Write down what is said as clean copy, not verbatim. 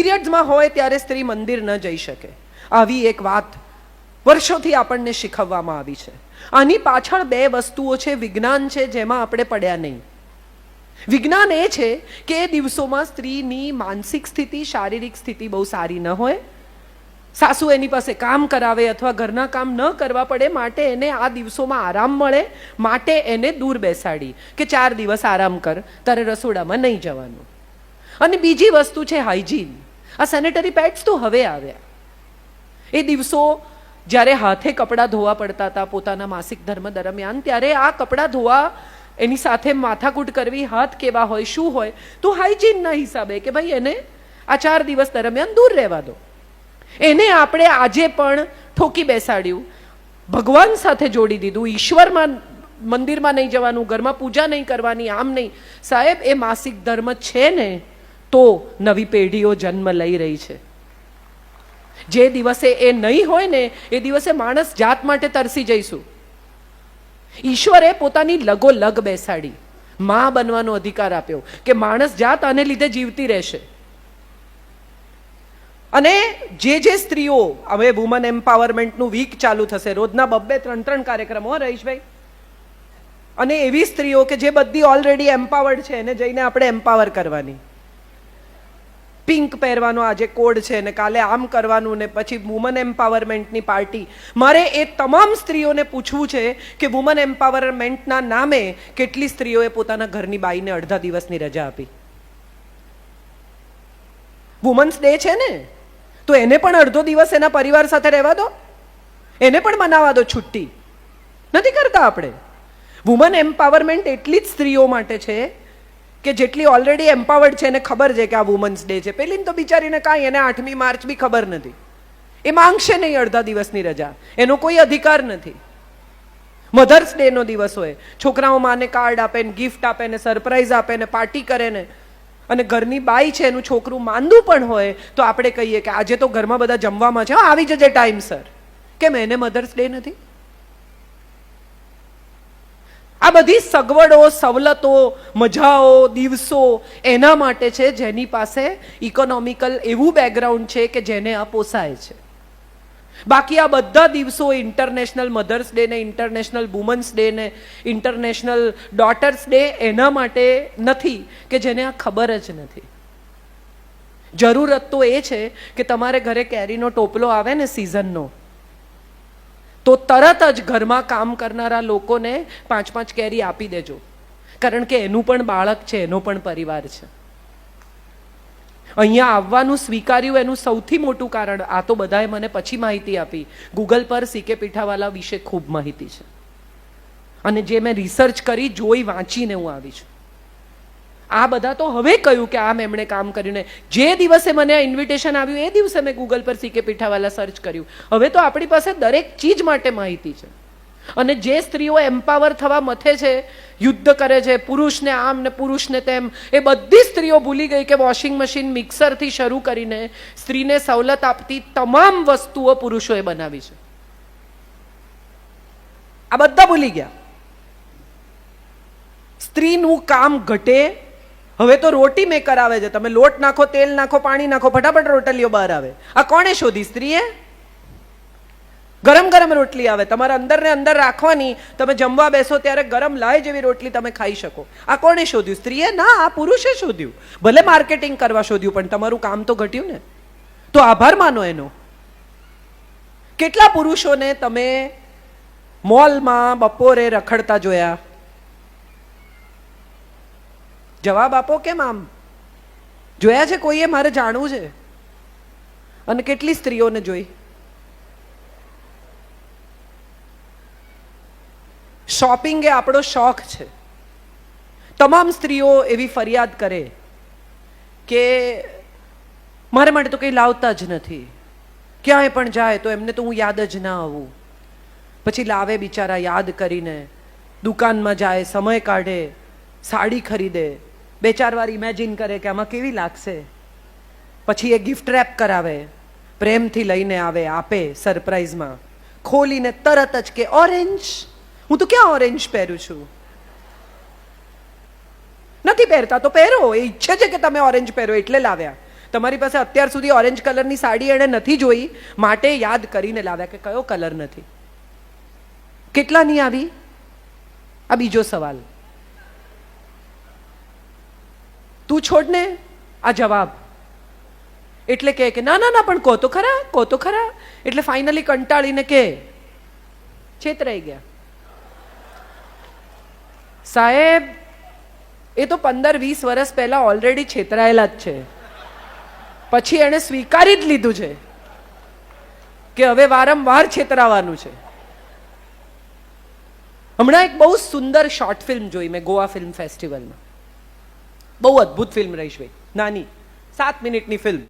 પીરિયડ્સમાં હોય ત્યારે સ્ત્રી મંદિર ન જઈ શકે. આવી એક વાત વર્ષોથી આપણને શીખવવામાં આવી છે. આની પાછળ બે વસ્તુઓ છે. વિજ્ઞાન છે જેમાં આપણે પડ્યા નહીં. વિજ્ઞાન એ છે કે એ દિવસોમાં સ્ત્રીની માનસિક સ્થિતિ, શારીરિક સ્થિતિ બહુ સારી ન હોય. સાસુ એની પાસે કામ કરાવે અથવા ઘરના કામ ન કરવા પડે માટે એને આ દિવસોમાં આરામ મળે માટે એને દૂર બેસાડી કે 4 દિવસ આરામ કર, તારે રસોડામાં નહીં જવાનું. અને બીજી વસ્તુ છે હાઇજીન. આ સેનેટરી પેડ્સ તો હવે આવ્યા. એ દિવસો જ્યારે હાથે કપડાં ધોવા પડતા હતા પોતાના માસિક ધર્મ દરમિયાન, ત્યારે આ કપડાં ધોવા એની સાથે માથાકૂટ કરવી, હાથ કેવા હોય, શું હોય, તો હાઇજીનના હિસાબે કે ભાઈ એને આ 4 દિવસ દરમિયાન દૂર રહેવા દો. એને આપણે આજે પણ ઠોકી બેસાડ્યું, ભગવાન સાથે જોડી દીધું, ઈશ્વરમાં મંદિરમાં નહીં જવાનું, ઘરમાં પૂજા નહીં કરવાની, આમ નહીં. સાહેબ, એ માસિક ધર્મ છે ને તો નવી પેઢીઓ જન્મ લઈ રહી છે. જે દિવસે એ નહીં હોય ને એ દિવસે માણસ જાત માટે તરસી જઈશું. ઈશ્વરે પોતાની લગોલગ બેસાડી માં બનવાનો અધિકાર આપ્યો કે માણસ જાત આને લીધે જીવતી રહેશે. અને જે સ્ત્રીઓ, હવે વુમન એમ્પાવરમેન્ટનું વીક ચાલુ થશે, રોજના 2-3 કાર્યક્રમો, રહીશભાઈ. અને એવી સ્ત્રીઓ કે જે બધી ઓલરેડી એમ્પાવર્ડ છે એને જઈને આપણે એમ્પાવર કરવાની. પિંક પહેરવાનો આજે કોડ છે ને કાલે આમ કરવાનું ને પછી વુમન એમ્પાવરમેન્ટની પાર્ટી. મારે એ તમામ સ્ત્રીઓને પૂછવું છે કે વુમન એમ્પાવરમેન્ટના નામે કેટલી સ્ત્રીઓએ પોતાના ઘરની બાઈને અડધા દિવસની રજા આપી? વુમન્સ ડે છે ને તો એને પણ અડધો દિવસ એના પરિવાર સાથે રહેવા દો, એને પણ મનાવા દો છુટ્ટી. નથી કરતા આપણે. વુમન એમ્પાવરમેન્ટ એટલી જ સ્ત્રીઓ માટે છે કે જેટલી ઓલરેડી એમ્પાવર્ડ છે એને ખબર છે કે આ વુમન્સ ડે છે. પેલીને તો બિચારીને કાંઈ, એને 8મી માર્ચ બી ખબર નથી. એ માંગશે નહીં અડધા દિવસની રજા, એનો કોઈ અધિકાર નથી. મધર્સ ડે નો દિવસ હોય, છોકરાઓ માને કાર્ડ આપે ને ગિફ્ટ આપે ને સરપ્રાઈઝ આપે ને પાર્ટી કરે ને, અને ઘરની બાઈ છે એનું છોકરું માંદું પણ હોય તો આપણે કહીએ કે આજે તો ઘરમાં બધા જમવામાં છે, આવી જજે ટાઈમસર. કેમ એને મધર્સ ડે નથી? આ બધી સગવડો, સવલતો, મજાઓ, દિવસો એના માટે છે જેની પાસે ઇકોનોમિકલ એવું બેકગ્રાઉન્ડ છે કે જેને આ પોસાય છે. બાકી આ બધા દિવસો, ઇન્ટરનેશનલ મધર્સ ડે ને ઇન્ટરનેશનલ વુમન્સ ડે ને ઇન્ટરનેશનલ ડોટર્સ ડે, એના માટે નથી કે જેને આ ખબર જ નથી. જરૂરત તો એ છે કે તમારે ઘરે કેરીનો ટોપલો આવે ને સિઝનનો, તો તરત જ ઘરમાં કામ કરનારા લોકોને 5-5 કેરી આપી દેજો, કારણ કે એનું પણ બાળક છે, એનો પણ પરિવાર છે. અહીંયા આવવાનું સ્વીકાર્યું એનું સૌથી મોટું કારણ, આ તો બધાએ મને પછી માહિતી આપી, ગૂગલ પર CK પીઠાવાલા વિશે ખૂબ માહિતી છે અને જે મેં રિસર્ચ કરી, જોઈ, વાંચીને હું આવી છું. આ બધા તો હવે કહ્યું કે આમ એમણે કામ કર્યું ને જે દિવસે મને આ ઇન્વિટેશન આવ્યું એ દિવસે મેં ગૂગલ પર CK પીઠાવાલા સર્ચ કર્યું. હવે તો આપણી પાસે દરેક ચીજ માટે માહિતી છે. અને જે સ્ત્રીઓ એમ્પાવર થવા મથે છે, યુદ્ધ કરે છે, પુરુષને આમ ને પુરુષને તેમ, એ બધી સ્ત્રીઓ ભૂલી ગઈ કે વોશિંગ મશીન, મિક્સરથી શરૂ કરીને સ્ત્રીને સવલત આપતી તમામ વસ્તુઓ પુરુષોએ બનાવી છે. આ બધા ભૂલી ગયા. સ્ત્રીનું કામ ઘટે. હવે તો રોટી મેકર આવે છે, તમે લોટ નાખો, તેલ નાખો, પાણી નાખો, ફટાફટ રોટલીઓ બહાર આવે. આ કોણે શોધી? સ્ત્રીએ. ગરમ ગરમ રોટલી આવે, તમારા અંદર ને અંદર રાખવાની, તમે જમવા બેસો ત્યારે ગરમ લાય જેવી રોટલી તમે ખાઈ શકો. આ કોણે શોધ્યું? સ્ત્રીએ? ના, આ પુરુષે શોધ્યું. ભલે માર્કેટિંગ કરવા શોધ્યું, પણ તમારું કામ તો ઘટ્યું ને. તો આભાર માનો એનો. કેટલા પુરુષોને તમે મોલમાં બપોરે રખડતા જોયા? જવાબ આપો. કેમ આમ જોયા છે કોઈએ? મારે જાણવું છે. અને કેટલી સ્ત્રીઓને જોઈ? શોપિંગ એ આપણો શોખ છે. તમામ સ્ત્રીઓ એવી ફરિયાદ કરે કે મારે માટે તો કંઈ લાવતા જ નથી, ક્યાંય પણ જાય તો એમને તો હું યાદ જ ના આવું. પછી લાવે બિચારા યાદ કરીને, દુકાનમાં જાય, સમય કાઢે, સાડી ખરીદે, 2-4 વાર ઇમેજિન કરે કે આમાં કેવી લાગશે, પછી એ ગિફ્ટ રેપ કરાવે, પ્રેમથી લઈને આવે, આપે સરપ્રાઈઝમાં, ખોલીને તરત જ કે ઓરેન્જ. હું તો ક્યાં ઓરેન્જ પહેરું છું? નથી પહેરતા તો પહેરો, એ ઈચ્છે છે કે તમે ઓરેન્જ પહેરો એટલે લાવ્યા. તમારી પાસે અત્યાર સુધી ઓરેન્જ કલરની સાડી એણે નથી જોઈ, માટે યાદ કરીને લાવ્યા કે કયો કલર નથી. કેટલાની આવી? આ બીજો સવાલ. તું છોડ ને આ જવાબ. એટલે કે ના ના ના પણ કહો તો ખરા, કહો તો ખરા. એટલે ફાઇનલી કંટાળીને કે છેતરાઈ ગયા. સાહેબ એ તો 15-20 વર્ષ પહેલા ઓલરેડી છેતરાયેલા જ છે. પછી એણે સ્વીકારી જ લીધું છે કે હવે વારંવાર છેતરાવાનું છે. હમણાં એક બહુ સુંદર શોર્ટ ફિલ્મ જોઈ મેં ગોવા ફિલ્મ ફેસ્ટિવલમાં. બહુ અદ્ભુત ફિલ્મ રહીશ ભાઈ, નાની 7 મિનિટની ફિલ્મ.